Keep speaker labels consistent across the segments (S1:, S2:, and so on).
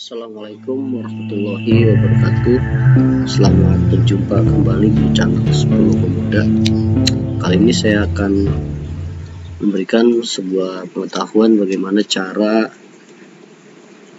S1: Assalamualaikum warahmatullahi wabarakatuh. Selamat berjumpa kembali di channel 10 Pemuda. Kali ini saya akan memberikan sebuah pengetahuan bagaimana cara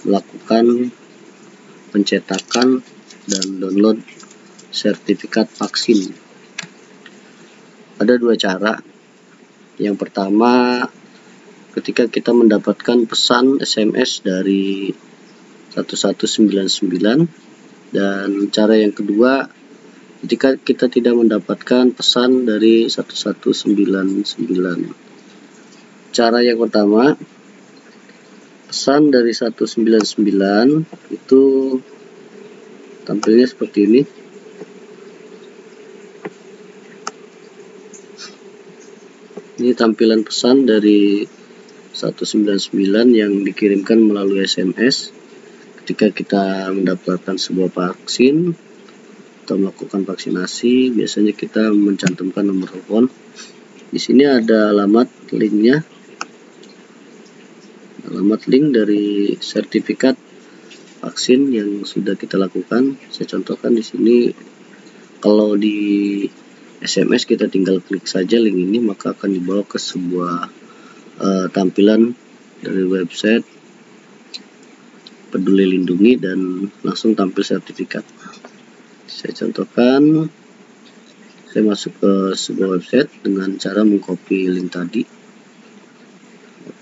S1: melakukan pencetakan dan download sertifikat vaksin. Ada dua cara. Yang pertama, ketika kita mendapatkan pesan SMS dari 1199, dan cara yang kedua ketika kita tidak mendapatkan pesan dari 1199. Cara yang pertama, pesan dari 199 itu tampilnya seperti ini. Ini tampilan pesan dari 199 yang dikirimkan melalui SMS. Ketika kita mendapatkan sebuah vaksin atau melakukan vaksinasi, biasanya kita mencantumkan nomor telepon. Di sini ada alamat linknya, alamat link dari sertifikat vaksin yang sudah kita lakukan. Saya contohkan di sini. Kalau di SMS kita tinggal klik saja link ini, maka akan dibawa ke sebuah tampilan dari website Peduli Lindungi dan langsung tampil sertifikat. Saya contohkan, saya masuk ke sebuah website dengan cara mengcopy link tadi,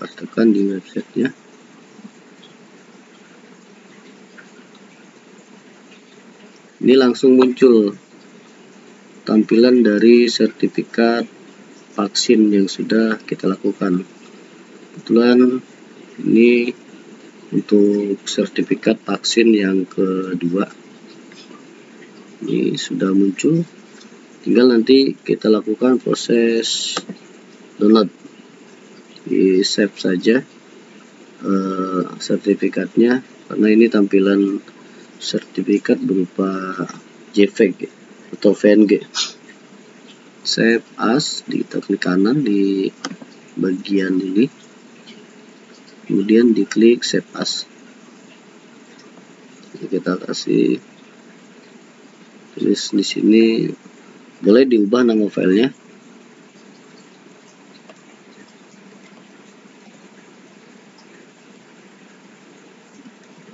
S1: pastikan di websitenya. Ini langsung muncul tampilan dari sertifikat vaksin yang sudah kita lakukan. Kebetulan ini untuk sertifikat vaksin yang kedua. Ini sudah muncul, tinggal nanti kita lakukan proses download. Di save saja sertifikatnya, karena ini tampilan sertifikat berupa JPEG atau PNG. Save as, kita klik kanan di bagian ini, kemudian diklik save as. Kita kasih tulis di sini, boleh diubah nama filenya.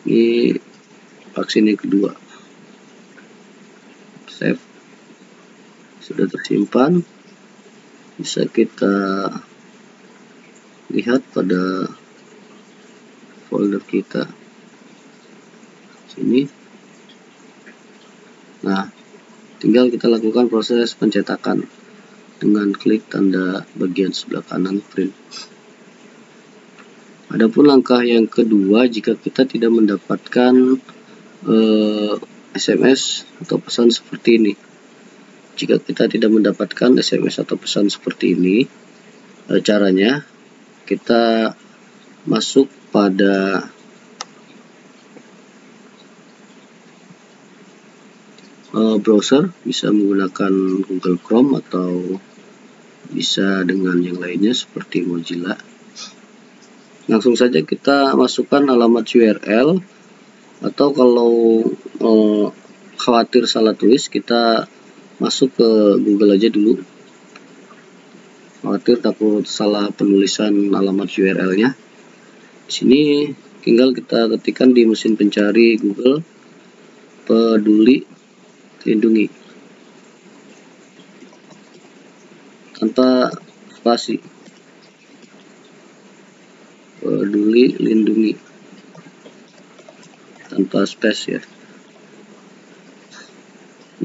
S1: Ini vaksin yang kedua. Save, sudah tersimpan. Bisa kita lihat pada folder kita sini. Nah, tinggal kita lakukan proses pencetakan dengan klik tanda bagian sebelah kanan print. Adapun langkah yang kedua, jika kita tidak mendapatkan SMS atau pesan seperti ini. Jika kita tidak mendapatkan SMS atau pesan seperti ini, caranya kita masuk pada browser, bisa menggunakan Google Chrome atau bisa dengan yang lainnya seperti Mozilla. Langsung saja kita masukkan alamat URL, atau kalau khawatir salah tulis, kita masuk ke Google aja dulu. Khawatir takut salah penulisan alamat URL-nya. Di sini tinggal kita ketikkan di mesin pencari Google Peduli Lindungi tanpa spasi. Peduli Lindungi tanpa space ya.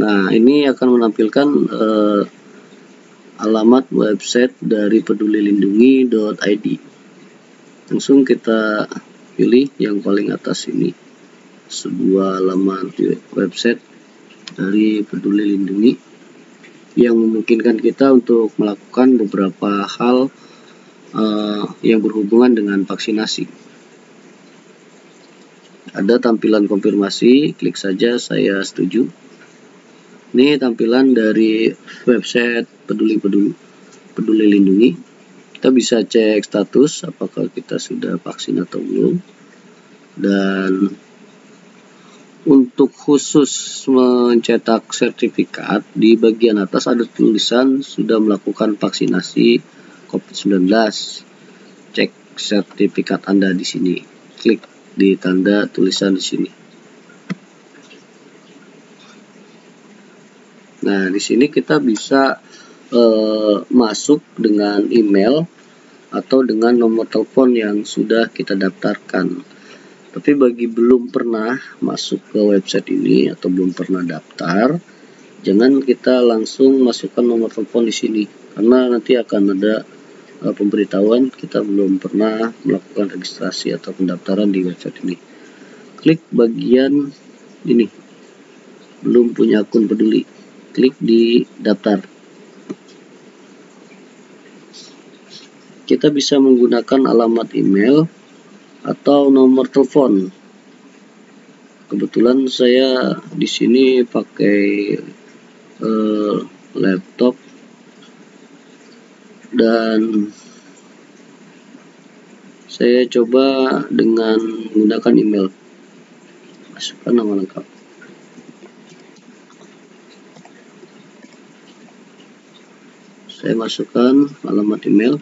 S1: Nah, ini akan menampilkan alamat website dari pedulilindungi.id. Langsung kita pilih yang paling atas ini, sebuah alamat website dari Peduli Lindungi yang memungkinkan kita untuk melakukan beberapa hal yang berhubungan dengan vaksinasi. Ada tampilan konfirmasi, klik saja saya setuju. Ini tampilan dari website Peduli Lindungi. Kita bisa cek status apakah kita sudah vaksin atau belum, dan untuk khusus mencetak sertifikat, di bagian atas ada tulisan sudah melakukan vaksinasi COVID-19. Cek sertifikat Anda di sini. Klik di tanda tulisan di sini. Nah, di sini kita bisa masuk dengan email atau dengan nomor telepon yang sudah kita daftarkan. Tapi bagi belum pernah masuk ke website ini atau belum pernah daftar, jangan kita langsung masukkan nomor telepon di sini, karena nanti akan ada pemberitahuan kita belum pernah melakukan registrasi atau pendaftaran di website ini. Klik bagian ini, belum punya akun Peduli, klik di daftar. Kita bisa menggunakan alamat email atau nomor telepon. Kebetulan saya di sini pakai laptop dan saya coba dengan menggunakan email. Masukkan nama lengkap. Saya masukkan alamat email.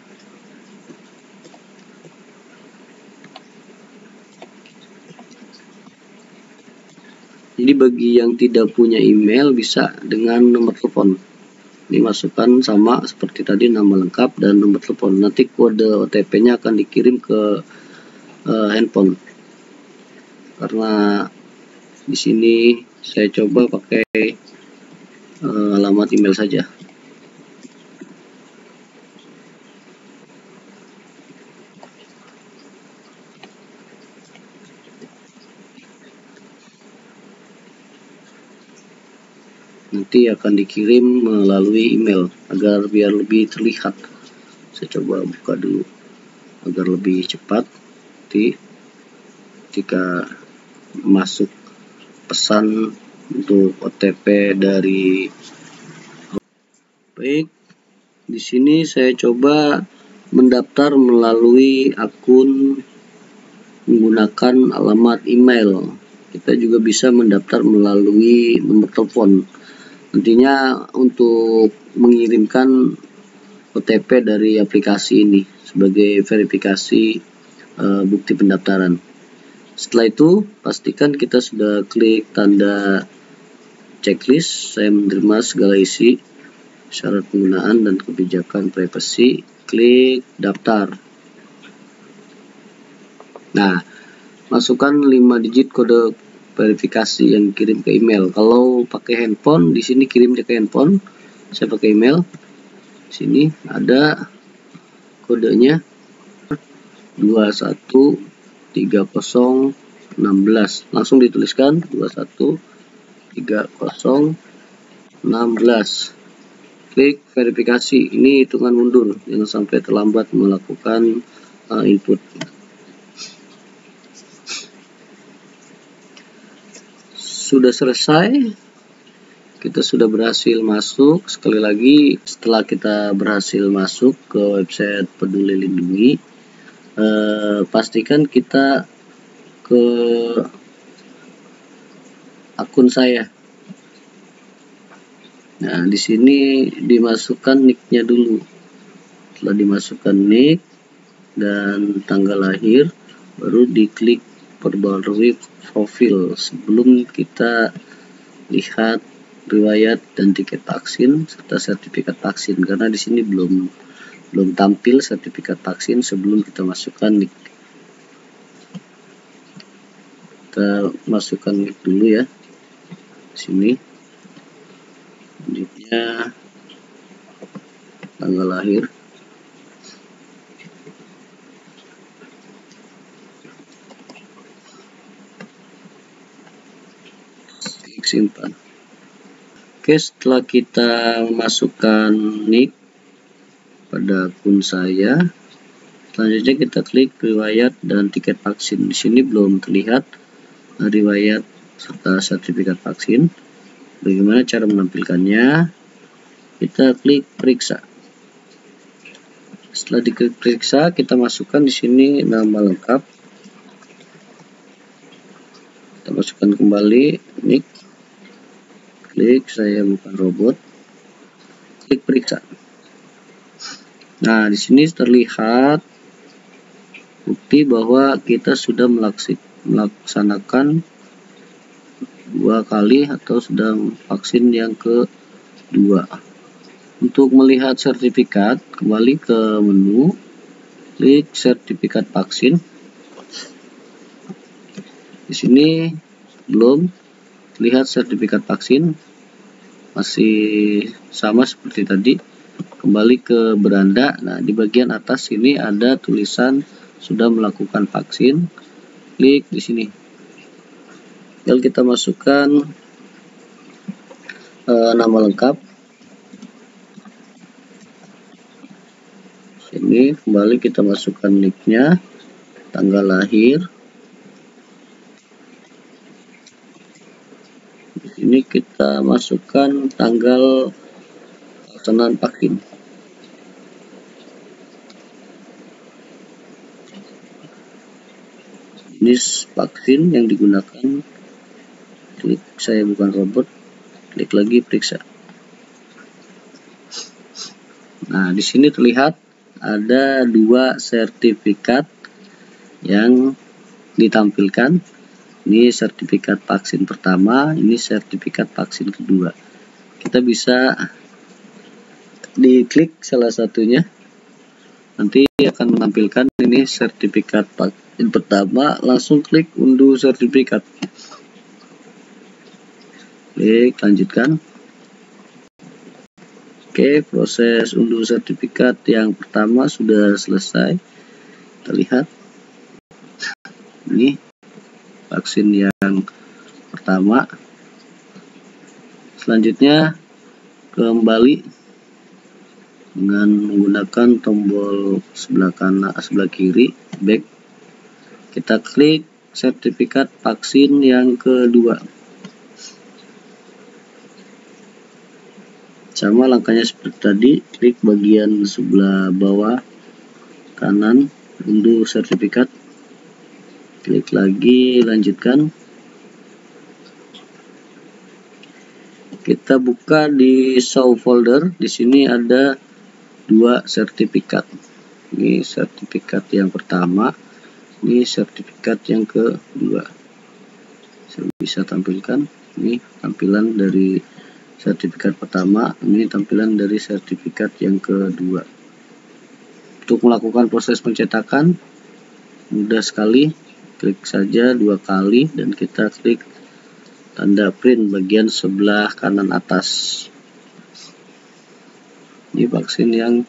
S1: Jadi bagi yang tidak punya email bisa dengan nomor telepon. Ini masukkan sama seperti tadi, nama lengkap dan nomor telepon. Nanti kode OTP-nya akan dikirim ke handphone. Karena di sini saya coba pakai alamat email saja. Nanti akan dikirim melalui email agar biar lebih terlihat. Saya coba buka dulu agar lebih cepat. Nanti jika masuk pesan untuk OTP dari baik, di sini saya coba mendaftar melalui akun menggunakan alamat email. Kita juga bisa mendaftar melalui nomor telepon. Nantinya untuk mengirimkan OTP dari aplikasi ini sebagai verifikasi bukti pendaftaran. Setelah itu pastikan kita sudah klik tanda checklist. Saya menerima segala isi, syarat penggunaan dan kebijakan privasi. Klik daftar. Nah, masukkan 5 digit kode verifikasi yang kirim ke email. Kalau pakai handphone, di sini kirimnya ke handphone. Saya pakai email. Di sini ada kodenya 213016. Langsung dituliskan 213016. Klik verifikasi. Ini hitungan mundur, jangan sampai terlambat melakukan input. Sudah selesai, kita sudah berhasil masuk. Sekali lagi, setelah kita berhasil masuk ke website Peduli Lindungi, pastikan kita ke akun saya. Nah, di sini dimasukkan nick-nya dulu. Setelah dimasukkan nick dan tanggal lahir, baru diklik perbarui profil sebelum kita lihat riwayat dan tiket vaksin serta sertifikat vaksin, karena di sini belum tampil sertifikat vaksin sebelum kita masukkan nick. Kita masukkan nick dulu ya. Sini nicknya, tanggal lahir, klik simpan. Oke, setelah kita memasukkan nick pada akun saya, selanjutnya kita klik riwayat dan tiket vaksin. Di sini belum terlihat riwayat serta sertifikat vaksin. Bagaimana cara menampilkannya? Kita klik periksa. Setelah diklik periksa, kita masukkan di sini nama lengkap. Kita masukkan kembali klik saya bukan robot, klik periksa. Nah, di sini terlihat bukti bahwa kita sudah melaksanakan 2 kali atau sedang vaksin yang kedua. Untuk melihat sertifikat, kembali ke menu, klik sertifikat vaksin. Di sini belum lihat sertifikat vaksin, masih sama seperti tadi. Kembali ke beranda. Nah, di bagian atas ini ada tulisan sudah melakukan vaksin. Klik di sini. Lalu kita masukkan nama lengkap. Sini kembali kita masukkan nicknya, tanggal lahir. Di sini kita masukkan tanggal pelaksanaan vaksin. Jenis vaksin yang digunakan, klik saya bukan robot, klik lagi periksa. Nah, di sini terlihat ada 2 sertifikat yang ditampilkan. Ini sertifikat vaksin pertama, ini sertifikat vaksin kedua. Kita bisa diklik salah satunya, nanti akan menampilkan ini sertifikat vaksin pertama, langsung klik unduh sertifikat. Klik lanjutkan. Oke, proses unduh sertifikat yang pertama sudah selesai. Kita lihat ini vaksin yang pertama. Selanjutnya kembali dengan menggunakan tombol sebelah kanan, sebelah kiri, back. Kita klik sertifikat vaksin yang kedua. Sama langkahnya seperti tadi, klik bagian sebelah bawah kanan, unduh sertifikat. Klik lagi, lanjutkan. Kita buka di show folder. Di sini ada 2 sertifikat. Ini sertifikat yang pertama, ini sertifikat yang kedua. Saya bisa tampilkan. Ini tampilan dari sertifikat pertama, ini tampilan dari sertifikat yang kedua. Untuk melakukan proses pencetakan mudah sekali, klik saja 2 kali dan kita klik tanda print bagian sebelah kanan atas. Ini vaksin yang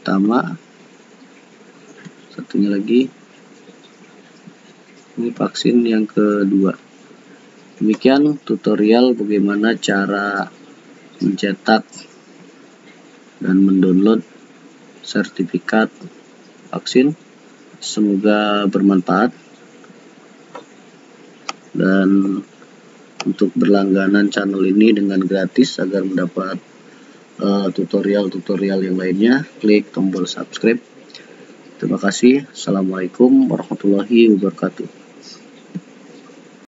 S1: pertama, satunya lagi, ini vaksin yang kedua. Demikian tutorial bagaimana cara mencetak dan mendownload sertifikat vaksin. Semoga bermanfaat, dan untuk berlangganan channel ini dengan gratis agar mendapat tutorial-tutorial yang lainnya, klik tombol subscribe. Terima kasih. Assalamualaikum warahmatullahi wabarakatuh.